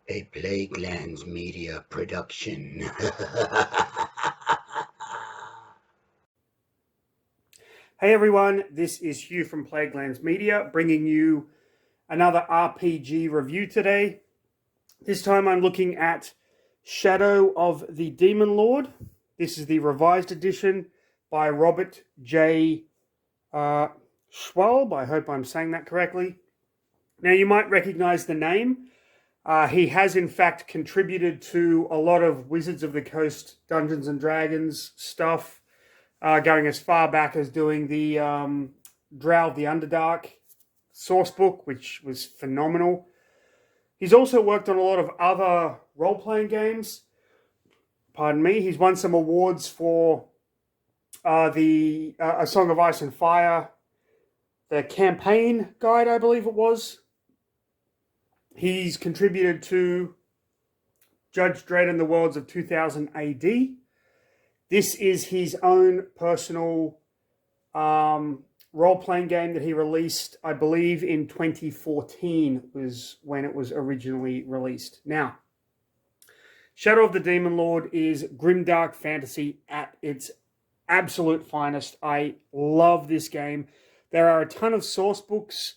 A Plaguelands Media production. Hey everyone, this is Hugh from Plaguelands Media bringing you another RPG review today. This time I'm looking at Shadow of the Demon Lord. This is the revised edition by Robert J. Schwalb. I hope I'm saying that correctly. Now you might recognize the name. He has in fact contributed to a lot of Wizards of the Coast Dungeons and Dragons stuff. Going as far back as doing the Drow of the Underdark source book, which was phenomenal. He's also worked on a lot of other role-playing games. Pardon me. He's won some awards for A Song of Ice and Fire, the campaign guide, I believe it was. He's contributed to Judge Dredd and the Worlds of 2000 AD. This is his own personal role-playing game that he released, I believe, in 2014 was when it was originally released. Now, Shadow of the Demon Lord is grimdark fantasy at its absolute finest. I love this game. There are a ton of source books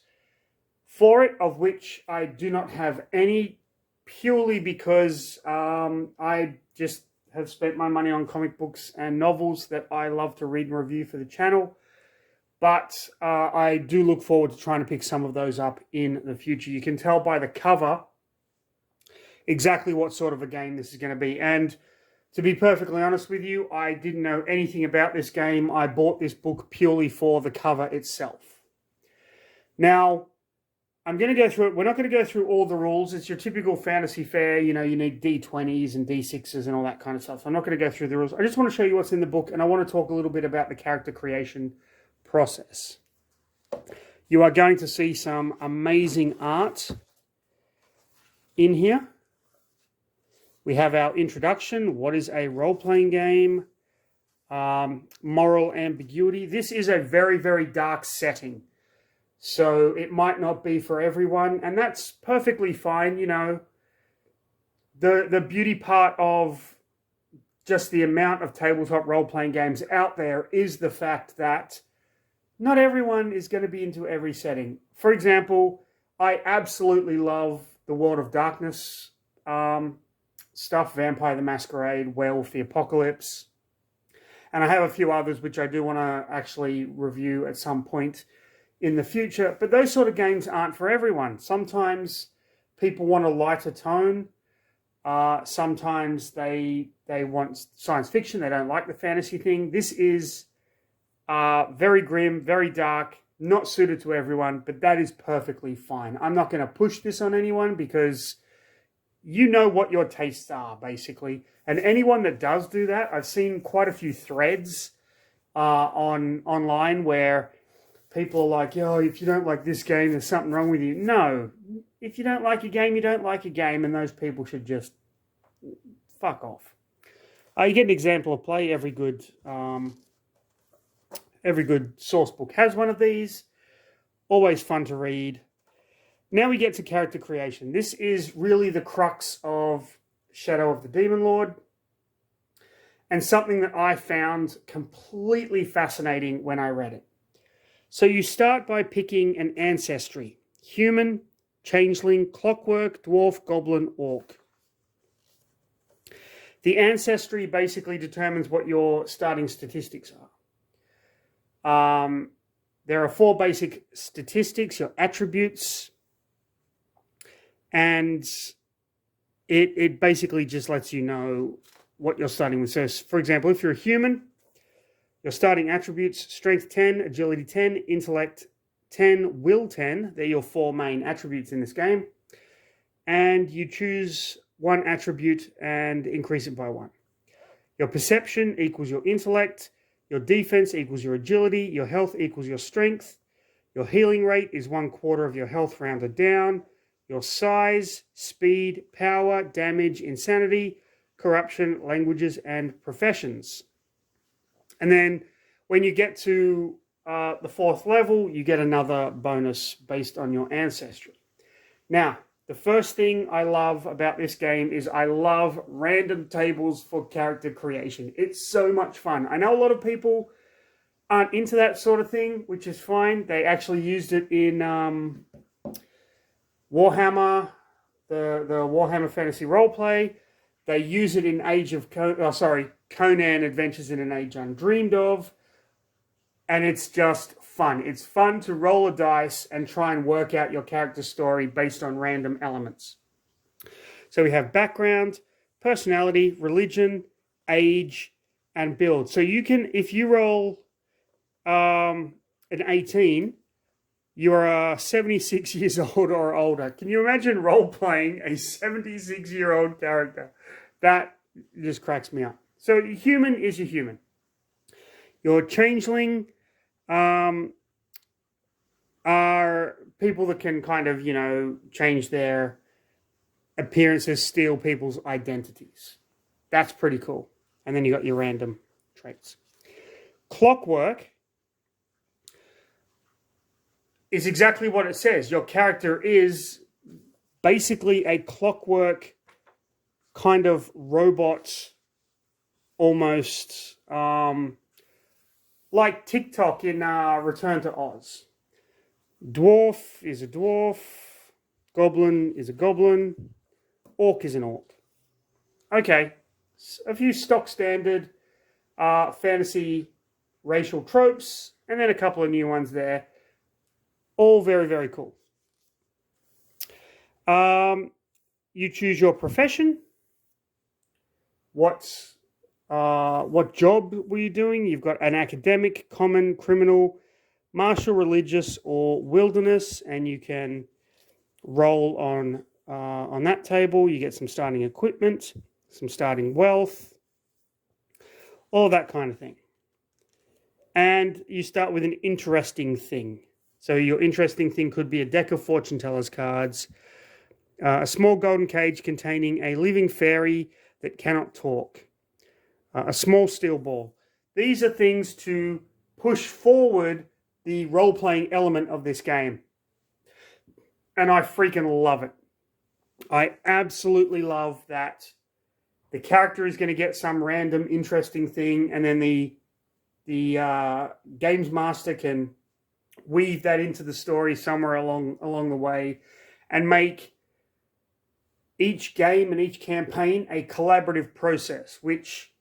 for it, of which I do not have any, purely because I just have spent my money on comic books and novels that I love to read and review for the channel. But I do look forward to trying to pick some of those up in the future. You can tell by the cover exactly what sort of a game this is going to be. And to be perfectly honest with you, I didn't know anything about this game. I bought this book purely for the cover itself. Now, I'm going to go through it. We're not going to go through all the rules. It's your typical fantasy fare. You know, you need D20s and D6s and all that kind of stuff. So I'm not going to go through the rules. I just want to show you what's in the book, and I want to talk a little bit about the character creation process. You are going to see some amazing art in here. We have our introduction. What is a role-playing game? Moral ambiguity. This is a very, very dark setting. So it might not be for everyone, and that's perfectly fine. You know, the beauty part of just the amount of tabletop role-playing games out there is the fact that not everyone is going to be into every setting. For example, I absolutely love the World of Darkness stuff, Vampire the Masquerade, Werewolf the Apocalypse, and I have a few others which I do want to actually review at some point in the future, but those sort of games aren't for everyone. Sometimes people want a lighter tone. Sometimes they want science fiction. They don't like the fantasy thing. This is very grim, very dark, not suited to everyone, but that is perfectly fine. I'm not going to push this on anyone because you know what your tastes are, basically. And anyone that does do that, I've seen quite a few threads online where people are like, oh, if you don't like this game, there's something wrong with you. No, if you don't like a game, you don't like a game, and those people should just fuck off. You get an example of play. Every good source book has one of these. Always fun to read. Now we get to character creation. This is really the crux of Shadow of the Demon Lord, and something that I found completely fascinating when I read it. So you start by picking an ancestry: human, changeling, clockwork, dwarf, goblin, orc. The ancestry basically determines what your starting statistics are. There are 4 basic statistics: your attributes, and it basically just lets you know what you're starting with. So, for example, if you're a human, your starting attributes: strength 10, agility 10, intellect 10, will 10. They're your 4 main attributes in this game. And you choose one attribute and increase it by 1. Your perception equals your intellect. Your defense equals your agility. Your health equals your strength. Your healing rate is 1/4 of your health rounded down. Your size, speed, power, damage, insanity, corruption, languages, and professions. And then when you get to the 4th level, you get another bonus based on your ancestry. Now, The first thing I love about this game is I love random tables for character creation. It's so much fun. I know a lot of people aren't into that sort of thing, which is fine. They actually used it in Warhammer, the Warhammer Fantasy Roleplay. They use it in Conan Adventures in an Age Undreamed Of. And it's just fun. It's fun to roll a dice and try and work out your character story based on random elements. So we have background, personality, religion, age, and build. So you can, if you roll an 18, you are 76 years old or older. Can you imagine role-playing a 76-year-old character? That just cracks me up. So human is a human. Your changeling are people that can kind of, change their appearances, steal people's identities. That's pretty cool. And then you got your random traits. Clockwork is exactly what it says. Your character is basically a clockwork kind of robot, almost like TikTok in Return to Oz. Dwarf is a dwarf. Goblin is a goblin. Orc is an orc. Okay, a few stock standard fantasy racial tropes, and then a couple of new ones there. All very, very cool. You choose your profession. What job were you doing? You've got an academic, common, criminal, martial, religious, or wilderness, and you can roll on that table. You get some starting equipment, some starting wealth, all that kind of thing. And you start with an interesting thing. So your interesting thing could be a deck of fortune tellers cards, a small golden cage containing a living fairy that cannot talk, a small steel ball. These are things to push forward the role-playing element of this game. And I freaking love it. I absolutely love that the character is going to get some random interesting thing, and then the games master can weave that into the story somewhere along the way and make each game and each campaign a collaborative process, which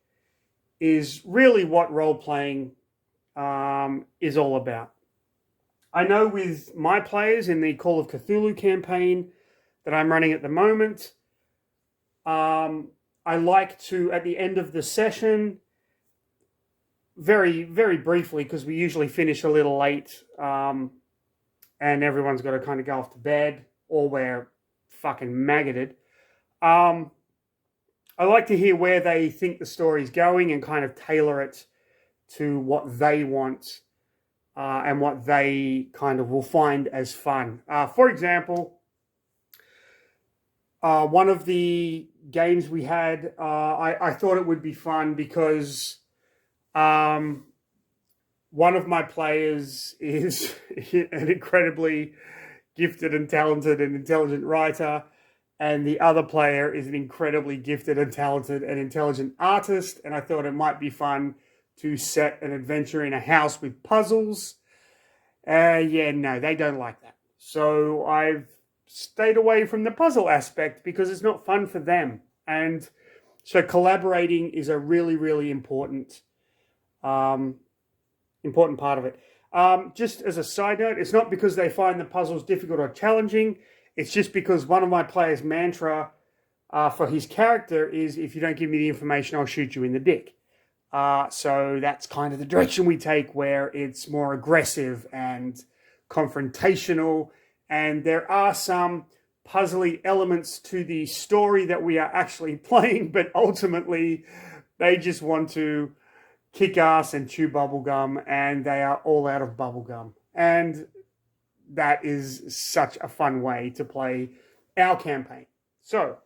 is really what role-playing is all about. I know with my players in the Call of Cthulhu campaign that I'm running at the moment, I like to, at the end of the session, very, very briefly, because we usually finish a little late, and everyone's got to kind of go off to bed, or we're fucking maggoted. I like to hear where they think the story's going and kind of tailor it to what they want and what they kind of will find as fun. For example, one of the games we had, I thought it would be fun because one of my players is an incredibly gifted and talented and intelligent writer, and the other player is an incredibly gifted and talented and intelligent artist, and I thought it might be fun to set an adventure in a house with puzzles. No, they don't like that. So I've stayed away from the puzzle aspect because it's not fun for them. And so collaborating is a really, really important part of it. Just as a side note, it's not because they find the puzzles difficult or challenging. It's just because one of my players' mantra for his character is, if you don't give me the information, I'll shoot you in the dick. So that's kind of the direction we take, where it's more aggressive and confrontational. And there are some puzzly elements to the story that we are actually playing, but ultimately they just want to kick ass and chew bubblegum, and they are all out of bubblegum. And that is such a fun way to play our campaign. So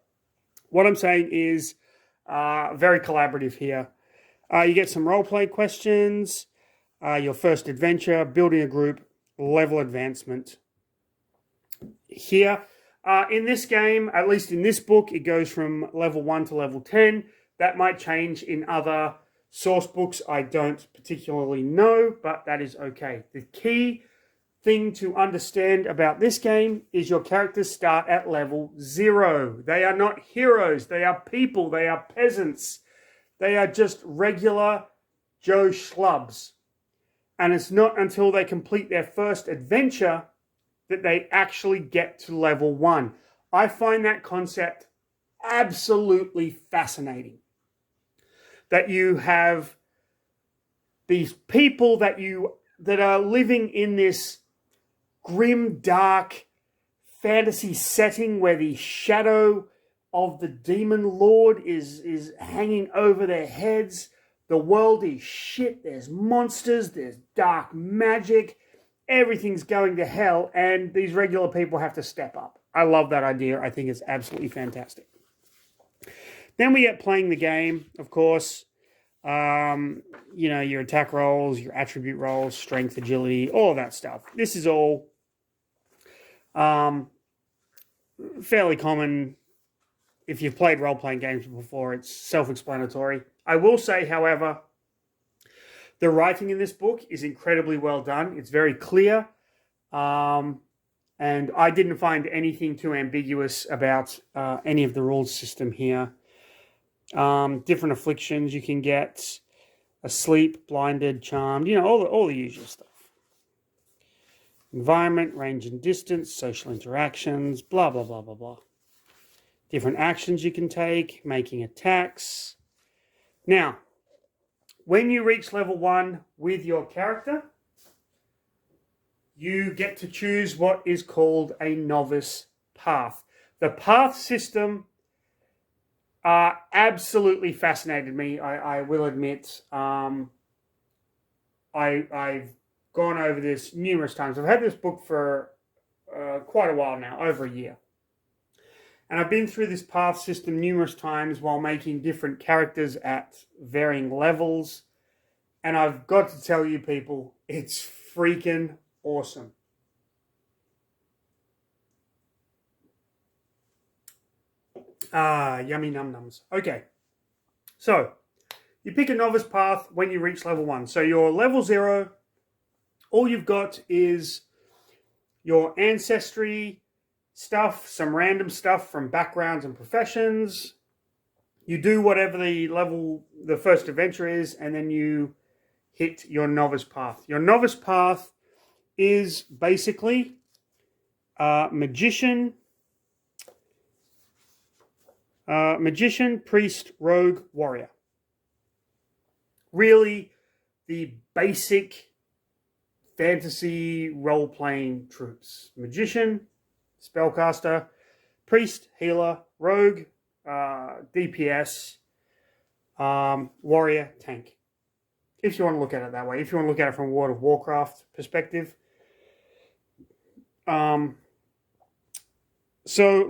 what I'm saying is very collaborative here. You get some role-play questions, your first adventure, building a group, level advancement. Here, In this game, at least in this book, it goes from level 1 to level 10. That might change in other source books. I don't particularly know, but that is okay. The key thing to understand about this game is your characters start at level 0. They are not heroes. They are people. They are peasants. They are just regular Joe schlubs. And it's not until they complete their first adventure that they actually get to level 1. I find that concept absolutely fascinating. That you have these people that are living in this grim, dark fantasy setting where the shadow of the demon lord is hanging over their heads. The world is shit. There's monsters. There's dark magic. Everything's going to hell, and these regular people have to step up. I love that idea. I think it's absolutely fantastic. Then we get playing the game, of course. Your attack rolls, your attribute rolls, strength, agility, all of that stuff. This is all fairly common. If you've played role-playing games before, it's self-explanatory. I will say, however, the writing in this book is incredibly well done. It's very clear. And I didn't find anything too ambiguous about any of the rules system here. Different afflictions you can get. Asleep, blinded, charmed. All the usual stuff. Environment, range and distance, social interactions, blah, blah, blah, blah, blah. Different actions you can take, making attacks. Now, when you reach level 1 with your character, you get to choose what is called a novice path. The path system absolutely fascinated me, I will admit. I've gone over this numerous times. I've had this book for quite a while now, over a year. And I've been through this path system numerous times while making different characters at varying levels. And I've got to tell you people, it's freaking awesome. Yummy num-nums. Okay. So, you pick a novice path when you reach level 1. So you're level 0. All you've got is your ancestry stuff, some random stuff from backgrounds and professions. You do whatever the first adventure is, and then you hit your novice path. Your novice path is basically magician, priest, rogue, warrior. Really, the basic fantasy role-playing troops. Magician, spellcaster, priest, healer, rogue, DPS, warrior, tank. If you want to look at it that way. If you want to look at it from a World of Warcraft perspective. So,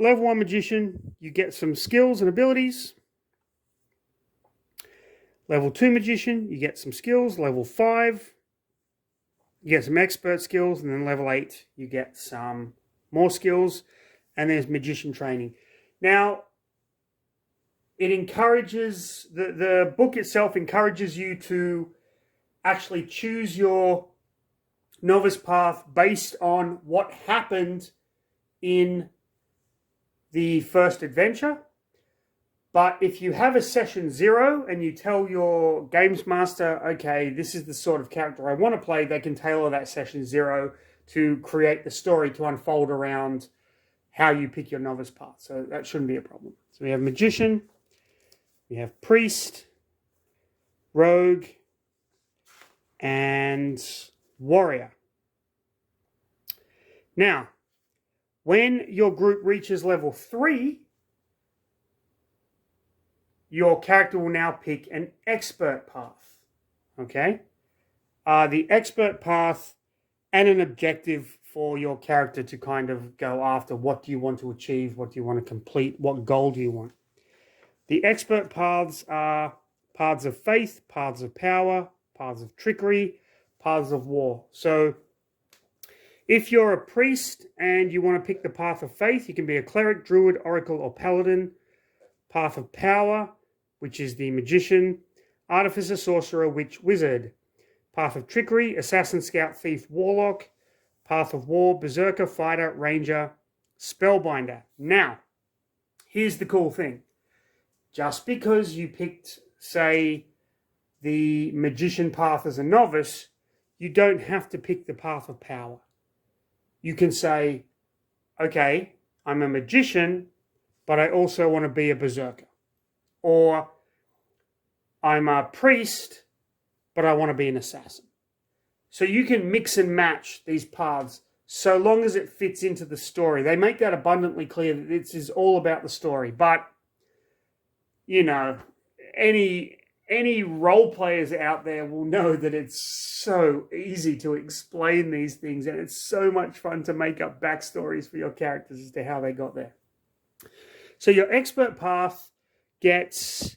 level 1 magician, you get some skills and abilities. Level 2 magician, you get some skills. Level 5, you get some expert skills. And then level 8, you get some more skills. And there's magician training. Now, it encourages, the book itself encourages you to actually choose your novice path based on what happened in the first adventure. But if you have a session 0 and you tell your games master, okay, this is the sort of character I want to play, they can tailor that session 0 to create the story to unfold around how you pick your novice path. So that shouldn't be a problem. So we have magician, we have priest, rogue, and warrior. Now, when your group reaches level 3, your character will now pick an expert path. Okay? The expert path and an objective for your character to kind of go after. What do you want to achieve? What do you want to complete? What goal do you want? The expert paths are paths of faith, paths of power, paths of trickery, paths of war. So If you're a priest and you want to pick the path of faith, you can be a cleric, druid, oracle, or paladin. Path of power, which is the magician, artificer, sorcerer, witch, wizard. Path of trickery, assassin, scout, thief, warlock. Path of war, berserker, fighter, ranger, spellbinder. Now, here's the cool thing. Just because you picked, say, the magician path as a novice, you don't have to pick the path of power. You can say, okay, I'm a magician, but I also want to be a berserker. Or I'm a priest, but I want to be an assassin. So you can mix and match these paths so long as it fits into the story. They make that abundantly clear that this is all about the story. But, you know, any role players out there will know that it's so easy to explain these things, and it's so much fun to make up backstories for your characters as to how they got there. So your expert path gets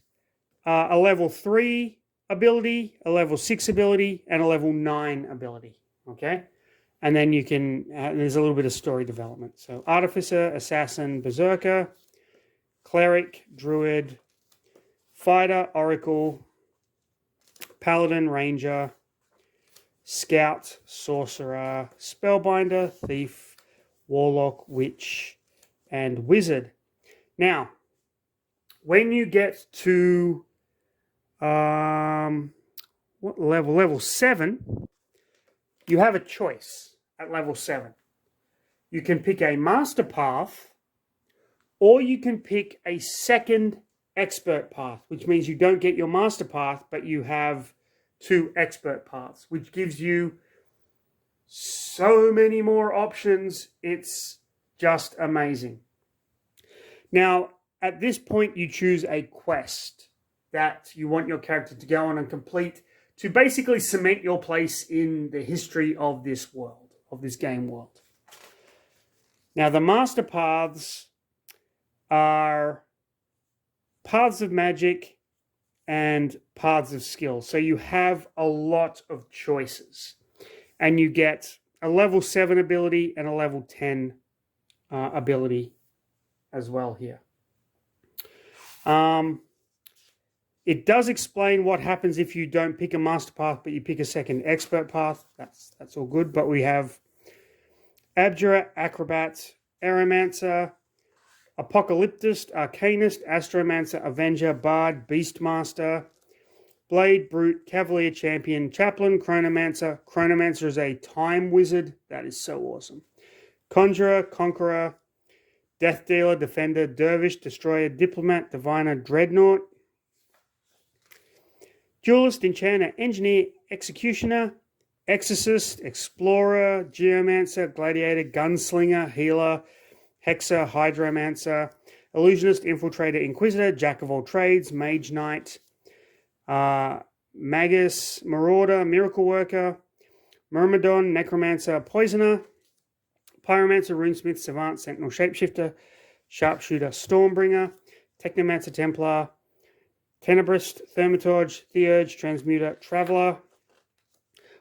a level 3 ability, a level 6 ability, and a level 9 ability. Okay? And then you can, there's a little bit of story development. So artificer, assassin, berserker, cleric, druid, fighter, oracle, paladin, ranger, scout, sorcerer, spellbinder, thief, warlock, witch, and wizard. Now, when you get to what level? Level 7, you have a choice at level 7. You can pick a master path, or you can pick a second expert path, which means you don't get your master path, but you have 2 expert paths, which gives you so many more options. It's just amazing. Now, at this point, you choose a quest that you want your character to go on and complete to basically cement your place in the history of this world, of this game world. Now, the master paths are paths of magic and paths of skill. So you have a lot of choices. And you get a level 7 ability and a level 10 ability as well here. It does explain what happens if you don't pick a master path, but you pick a second expert path. That's all good. But we have Abjurer, Acrobat, Aeromancer, Apocalyptist, Arcanist, Astromancer, Avenger, Bard, Beastmaster, Blade, Brute, Cavalier Champion, Chaplain, Chronomancer. Chronomancer is a time wizard. That is so awesome. Conjurer, Conqueror, Death Dealer, Defender, Dervish, Destroyer, Diplomat, Diviner, Dreadnought, Duelist, Enchanter, Engineer, Executioner, Exorcist, Explorer, Geomancer, Gladiator, Gunslinger, Healer, Hexer, Hydromancer, Illusionist, Infiltrator, Inquisitor, Jack of all trades, Mage Knight, Magus, Marauder, Miracle Worker, Myrmidon, Necromancer, Poisoner, Pyromancer, Runesmith, Savant, Sentinel, Shapeshifter, Sharpshooter, Stormbringer, Technomancer, Templar, Tenebrist, Thaumaturge, Theurge, Transmuter, Traveller,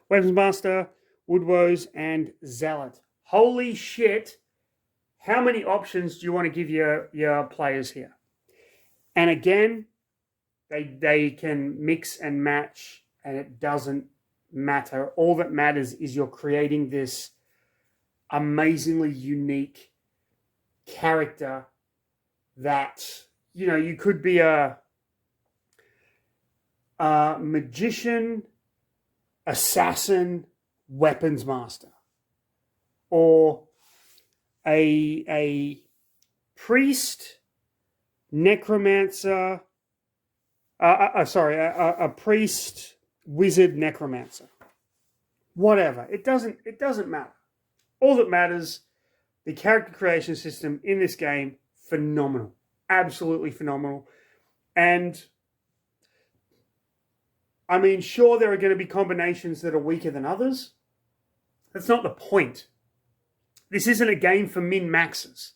Weaponsmaster, Woodwoes, and Zealot. Holy shit! How many options do you want to give your players here? And again, they can mix and match, and it doesn't matter. All that matters is you're creating this amazingly unique character that, you know, you could be a magician, assassin, weapons master, or a priest, necromancer, a priest, wizard, necromancer. Whatever. It doesn't matter. All that matters, the character creation system in this game, phenomenal. Absolutely phenomenal. And I mean, sure, there are going to be combinations that are weaker than others. That's not the point. This isn't a game for min-maxers.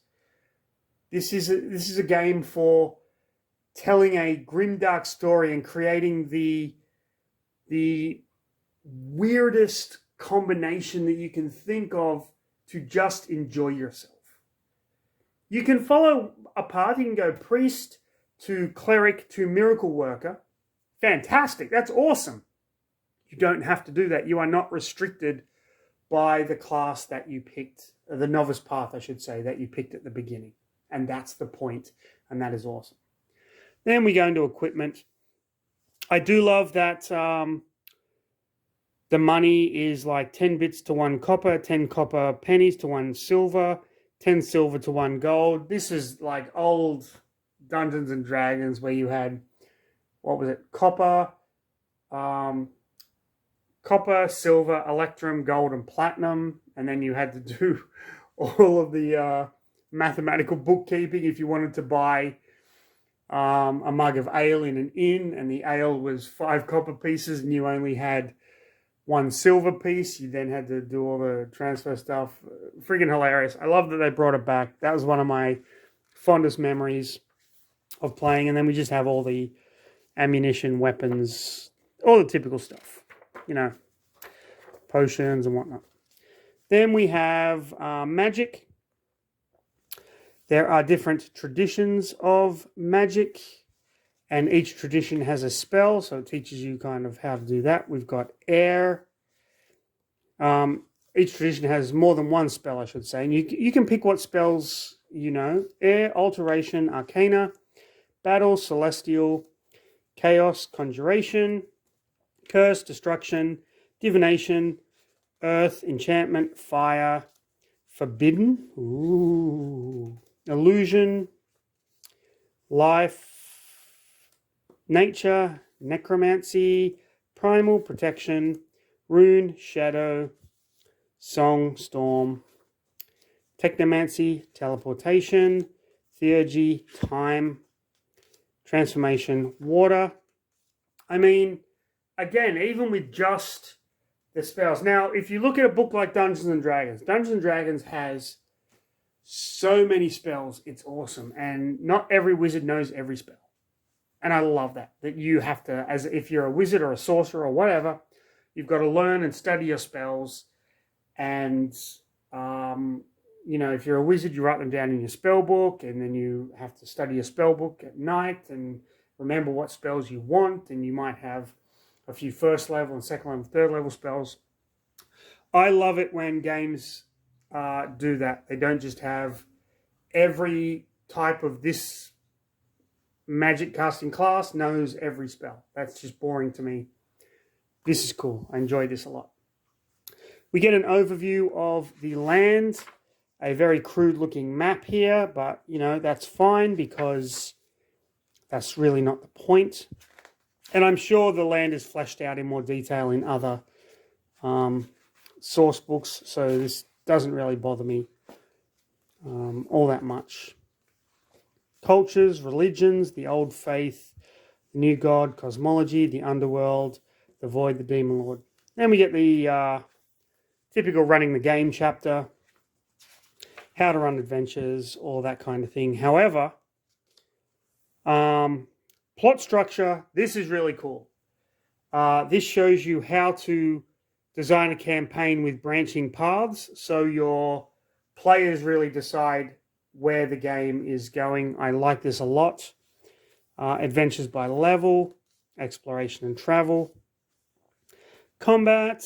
This is a game for telling a grimdark story and creating the weirdest combination that you can think of to just enjoy yourself. You can follow a path. You can go priest to cleric to miracle worker. Fantastic. That's awesome. You don't have to do that. You are not restricted by the class that you picked, the novice path, I should say, that you picked at the beginning. And that's the point, and that is awesome. Then we go into equipment. I do love that the money is like 10 bits to 1 copper, 10 copper pennies to 1 silver, 10 silver to 1 gold. This is like old Dungeons and Dragons where you had, what was it, copper, silver, electrum, gold, and platinum. And then you had to do all of the mathematical bookkeeping if you wanted to buy a mug of ale in an inn, and the ale was 5 copper pieces and you only had 1 silver piece. You then had to do all the transfer stuff. Friggin' hilarious. I love that they brought it back. That was one of my fondest memories of playing. And then we just have all the ammunition, weapons, all the typical stuff, potions and whatnot. Then we have magic. There are different traditions of magic, and each tradition has a spell, so it teaches you kind of how to do that. We've got air. Each tradition has more than 1 spell, I should say, and you can pick what spells you know. Air, alteration, arcana, battle, celestial, chaos, conjuration, curse, destruction, divination, earth, enchantment, fire, forbidden, illusion, life, nature, necromancy, primal, protection, rune, shadow, song, storm, technomancy, teleportation, theurgy, time, transformation, water. I mean, again, even with just the spells. Now, if you look at a book like Dungeons and Dragons has so many spells, it's awesome. And not every wizard knows every spell. And I love that you have to, as if you're a wizard or a sorcerer or whatever, you've got to learn and study your spells. And, if you're a wizard, you write them down in your spell book, and then you have to study your spell book at night and remember what spells you want. And you might have a few first level and second level, third level spells. I love it when games do that. They don't just have every type of this magic casting class knows every spell. That's just boring to me. This is cool. I enjoy this a lot. We get an overview of the land, a very crude looking map here, but that's fine because that's really not the point. And I'm sure the land is fleshed out in more detail in other source books, so this doesn't really bother me all that much. Cultures, religions, the old faith, the new god, cosmology, the underworld, the void, the demon lord. Then we get the typical running the game chapter, how to run adventures, all that kind of thing. However, plot structure, this is really cool. This shows you how to design a campaign with branching paths, so your players really decide where the game is going. I like this a lot. Adventures by level, exploration and travel, combat,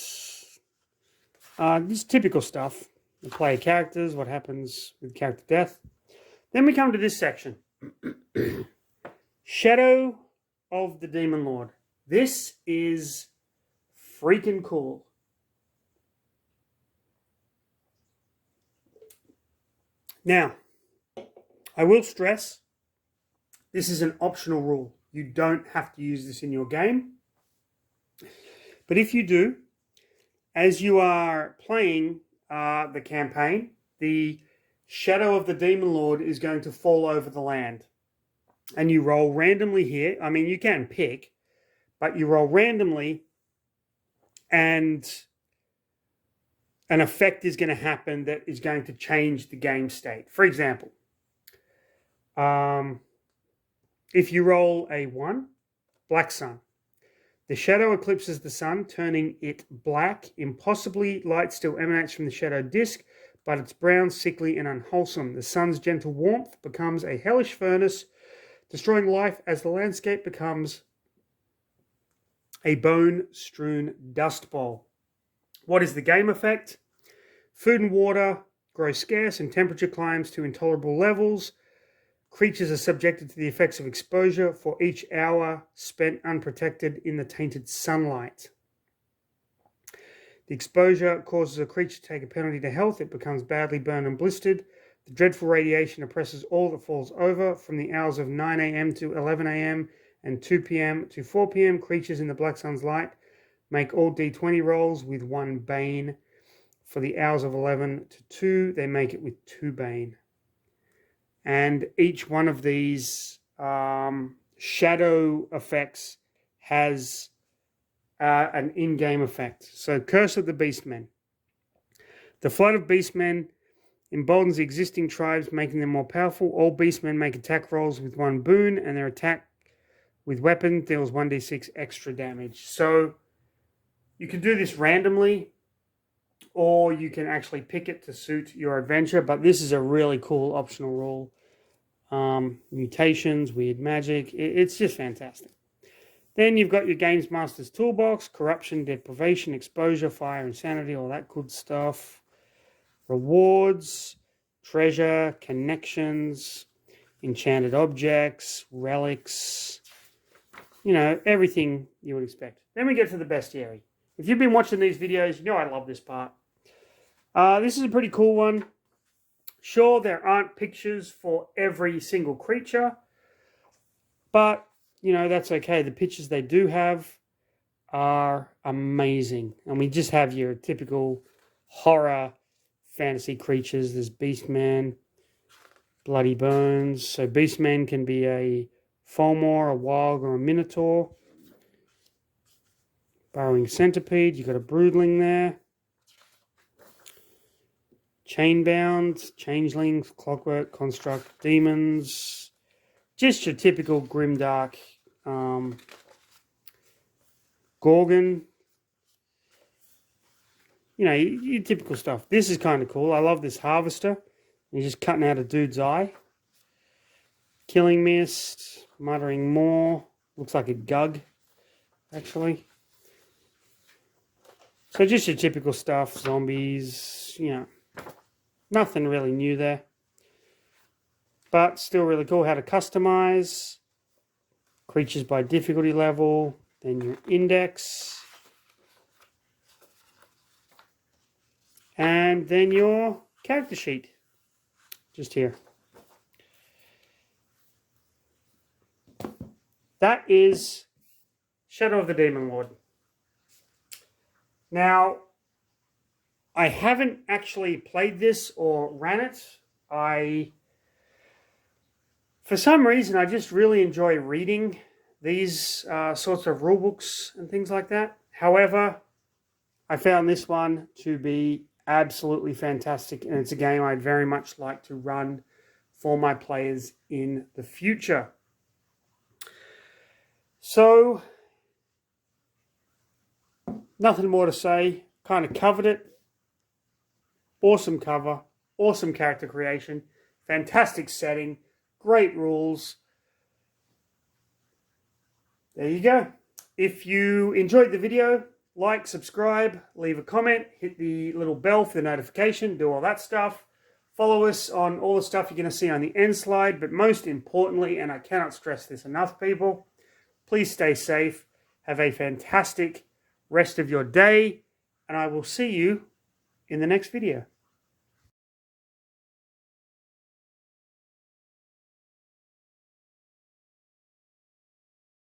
this typical stuff. The player characters, what happens with character death. Then we come to this section. Shadow of the Demon Lord. This is freaking cool. Now, I will stress, this is an optional rule. You don't have to use this in your game. But if you do, as you are playing the campaign, the Shadow of the Demon Lord is going to fall over the land. And you roll randomly here. I mean, you can pick, but you roll randomly and an effect is going to happen that is going to change the game state. For example, if you roll a 1, black sun, the shadow eclipses the sun, turning it black. Impossibly, light still emanates from the shadow disk, but it's brown, sickly, and unwholesome. The sun's gentle warmth becomes a hellish furnace, destroying life as the landscape becomes a bone-strewn dust bowl. What is the game effect? Food and water grow scarce and temperature climbs to intolerable levels. Creatures are subjected to the effects of exposure for each hour spent unprotected in the tainted sunlight. The exposure causes a creature to take a penalty to health. It becomes badly burned and blistered. The dreadful radiation oppresses all that falls over. From the hours of 9 a.m. to 11 a.m. and 2 p.m. to 4 p.m., creatures in the black sun's light make all d20 rolls with 1 bane. For the hours of 11 to 2, they make it with 2 bane. And each one of these shadow effects has an in-game effect. So, Curse of the Beastmen. The flood of beastmen emboldens the existing tribes, making them more powerful. All beastmen make attack rolls with 1 boon, and their attack with weapon deals 1d6 extra damage. So, you can do this randomly, or you can actually pick it to suit your adventure, but this is a really cool optional rule. Mutations, weird magic, it's just fantastic. Then you've got your Games Master's Toolbox, Corruption, Deprivation, Exposure, Fire, Insanity, all that good stuff. Rewards, Treasure, Connections, Enchanted Objects, Relics, you know, everything you would expect. Then we get to the Bestiary. If you've been watching these videos, you know I love this part. This is a pretty cool one. Sure, there aren't pictures for every single creature, but, you know, that's okay. The pictures they do have are amazing. And we just have your typical horror fantasy creatures. There's Beastman, Bloody Bones. So Beastman can be a Fulmor, a Wild, or a Minotaur. Burrowing Centipede. You've got a Broodling there. Chainbound, Changelings, Clockwork, Construct, Demons. Just your typical grimdark Gorgon. You know, your typical stuff. This is kind of cool. I love this Harvester. He's just cutting out a dude's eye. Killing Mist, Muttering Maw. Looks like a Gug, actually. So just your typical stuff. Zombies, you know. Nothing really new there. But still really cool how to customize. Creatures by difficulty level. Then your index. And then your character sheet. Just here. That is Shadow of the Demon Lord. Now, I haven't actually played this or ran it. For some reason, I just really enjoy reading these sorts of rule books and things like that. However, I found this one to be absolutely fantastic, and it's a game I'd very much like to run for my players in the future. So, nothing more to say. Kind of covered it. Awesome cover, awesome character creation, fantastic setting, great rules. There you go. If you enjoyed the video, like, subscribe, leave a comment, hit the little bell for the notification, do all that stuff. Follow us on all the stuff you're going to see on the end slide, but most importantly, and I cannot stress this enough, people, please stay safe, have a fantastic rest of your day, and I will see you in the next video.